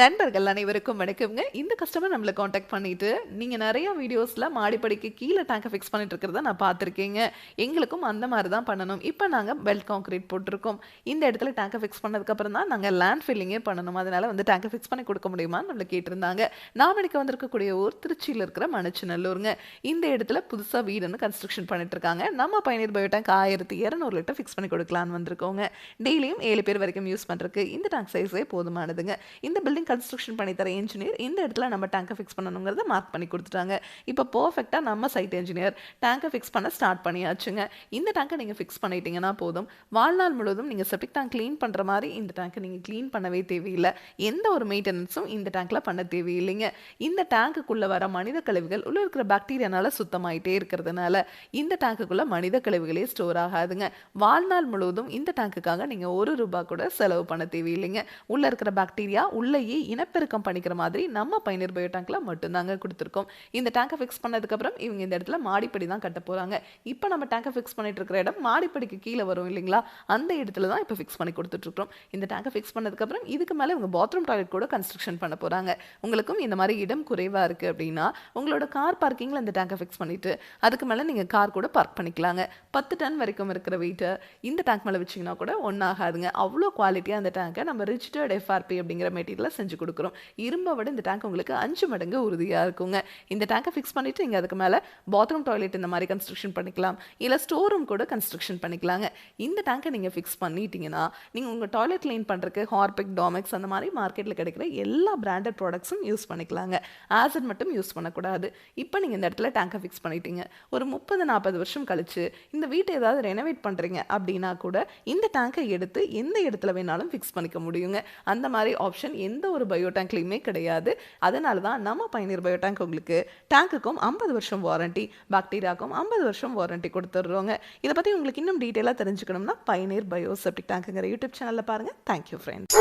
நண்பர்கள் அனைவருக்கும் வணக்கம்ங்க. இந்த கஸ்டமர் நம்மள கான்டாக்ட் பண்ணிட்டு, நீங்க நெறைய வீடியோஸ்ல மாடிப்படிக்கு கீழ டேங்க ஃபிக்ஸ் பண்ணிட்டு இருக்கிறத நான் பார்த்துருக்கேங்க. எங்களுக்கும் அந்த மாரி தான் பண்ணணும். இப்ப நாங்க பெல்ட் கான்கிரீட் போட்டுருக்கோம். இந்த இடத்துல டேங்க ஃபிக்ஸ் பண்ணதுக்கு அப்புறம் தான் நாங்க லேண்ட் ஃபில்லிங்கே பண்ணணும். அதனால வந்து டேங்க ஃபிக்ஸ் பண்ணி குடுக்க முடியுமான்னு நம்மள கேட்டிருந்தாங்க. நாம இன்னைக்கு வந்திருக்கக்கூடிய ஊர் திருச்சியில இருக்கிற மணச்சநல்லூருங்க. இந்த இடத்துல புதுசா வீடுன்னு கன்ஸ்ட்ரக்ஷன் பண்ணிட்டு இருக்காங்க. நம்ம பயணியர் பயோ டேங்க் 1200 லிட்டர் ஃபிக்ஸ் பண்ணி குடுக்கலான்னு வந்திருக்கோங்க. டெய்லியும் 7 பேர் வரைக்கும் யூஸ் பண்றதுக்கு இந்த டேங்க் சைஸே போதுமானதுங்க. இந்த பில்டிங் கன்ஸ்ட்ரக்ஷன் பண்ணி தர இன்ஜினியர் இந்த இடத்துல நம்ம டேங்கை ஃபிக்ஸ் பண்ணணுங்கிறத மார்க் பண்ணி கொடுத்துட்டாங்க. இப்போ பர்ஃபெக்டாக நம்ம சைட் இன்ஜினியர் டேங்கை ஃபிக்ஸ் பண்ண ஸ்டார்ட் பண்ணியாச்சுங்க. இந்த டேங்கை நீங்கள் ஃபிக்ஸ் பண்ணிட்டீங்கன்னா போதும், வாழ்நாள் முழுவதும் நீங்கள் செப்டிக் டேங்க் க்ளீன் பண்ணுற மாதிரி இந்த டேங்கை நீங்கள் க்ளீன் பண்ணவே தேவையில்லை. எந்த ஒரு மெயின்டெனன்ஸும் இந்த டேங்க்கில் பண்ண தேவையில்லைங்க. இந்த டேங்குக்குள்ளே வர மனித கழிவுகள் உள்ள இருக்கிற பாக்டீரியானால சுத்தமாயிட்டே இருக்கிறதுனால இந்த டேங்குக்குள்ளே மனித கழிவுகளே ஸ்டோர் ஆகாதுங்க. வாழ்நாள் முழுவதும் இந்த டேங்குக்காக நீங்கள் ₹1 கூட செலவு பண்ண தேவையில்லைங்க. உள்ளே இருக்கிற பாக்டீரியா உள்ளேயே இனப்பெருக்கம் பண்ணிக்கிற மாதிரி நம்ம பயணியர் பயோ டேங்க்ல மட்டும்தாங்க கொடுத்துருக்கோம். இந்த டேங்கை ஃபிக்ஸ் பண்ணதுக்கப்புறம் இவங்க இந்த இடத்துல மாடிப்படி தான் கட்ட போகிறாங்க. இப்போ நம்ம டேங்கை ஃபிக்ஸ் பண்ணிட்டு இருக்கிற இடம் மாடிப்படிக்கு கீழே வரும் இல்லைங்களா, அந்த இடத்துல தான் இப்போ ஃபிக்ஸ் பண்ணி கொடுத்துட்ருக்கோம். இந்த டேங்கை ஃபிக்ஸ் பண்ணதுக்கப்புறம் இதுக்கு மேலே இவங்க பாத்ரூம் டாய்லெட் கூட கன்ஸ்ட்ரக்ஷன் பண்ண போகிறாங்க. உங்களுக்கும் இந்த மாதிரி இடம் குறைவாக இருக்குது அப்படின்னா உங்களோட கார் பார்க்கிங்கில் இந்த டேங்கை ஃபிக்ஸ் பண்ணிவிட்டு அதுக்கு மேலே நீங்கள் கார் கூட பார்க் பண்ணிக்கலாங்க. 10 டன் வரைக்கும் இருக்கிற வெயிட்டை இந்த டேங்க் மேலே வச்சிங்கன்னா கூட ஒன்றாகாதுங்க. அவ்வளோ குவாலிட்டியாக அந்த டேங்கை நம்ம ரிஜிஸ்டர்ட் FRP அப்படிங்கிற மெட்டீரியலை செஞ்சு கொடுக்குறோம். இரும்பை விட இந்த டேங்க் உங்களுக்கு 5 மடங்கு உறுதியாக இருக்குங்க. இந்த டேங்கை ஃபிக்ஸ் பண்ணிவிட்டு நீங்கள் அதுக்கு மேலே பாத்ரூம் டாய்லெட் இந்த மாதிரி கன்ஸ்ட்ரக்ஷன் பண்ணிக்கலாம், இல்லை ஸ்டோர் ரூம் கூட கன்ஸ்ட்ரக்ஷன் பண்ணிக்கலாங்க. இந்த டேங்கை நீங்கள் ஃபிக்ஸ் பண்ணிட்டீங்கன்னா நீங்கள் உங்கள் டாய்லெட் க்ளீன் பண்ணுறதுக்கு ஹார்பிக், டாமெக்ஸ் அந்த மாதிரி மார்க்கெட்டில் கிடைக்கிற எல்லா பிராண்டட் ப்ராடக்ட்ஸும் யூஸ் பண்ணிக்கலாங்க. ஆசிட் மட்டும் யூஸ் பண்ணக்கூடாது. இப்போ நீங்கள் இந்த இடத்துல டேங்கை ஃபிக்ஸ் பண்ணிட்டீங்க. ஒரு 30-40 வருஷம் கழிச்சு இந்த வீட்டை ஏதாவது ரெனோவேட் பண்ணுறீங்க அப்படின்னா கூட இந்த டேங்கை எடுத்து எந்த இடத்துல வேணாலும் ஃபிக்ஸ் பண்ணிக்க முடியுங்க. அந்த மாதிரி ஆப்ஷன் எந்த ஒரு பயோ டேங்க்லையுமே கிடையாது. அதனால தான் நம்ம பயணியர் பயோ டேங்க் உங்களுக்கு டேங்குக்கும் 50 வருஷம் வாரண்டி, பாக்டீரியாவுக்கும் 50 வருஷம் வாரண்டி கொடுத்துட்றோங்க. இதை பற்றி உங்களுக்கு இன்னும் டீட்டெயிலாக தெரிஞ்சுக்கணும்னா பயணியர் பயோ செப்டிக் டேங்க்குங்கிற யூடியூப் சேனலில் பாருங்கள். Thank you friends.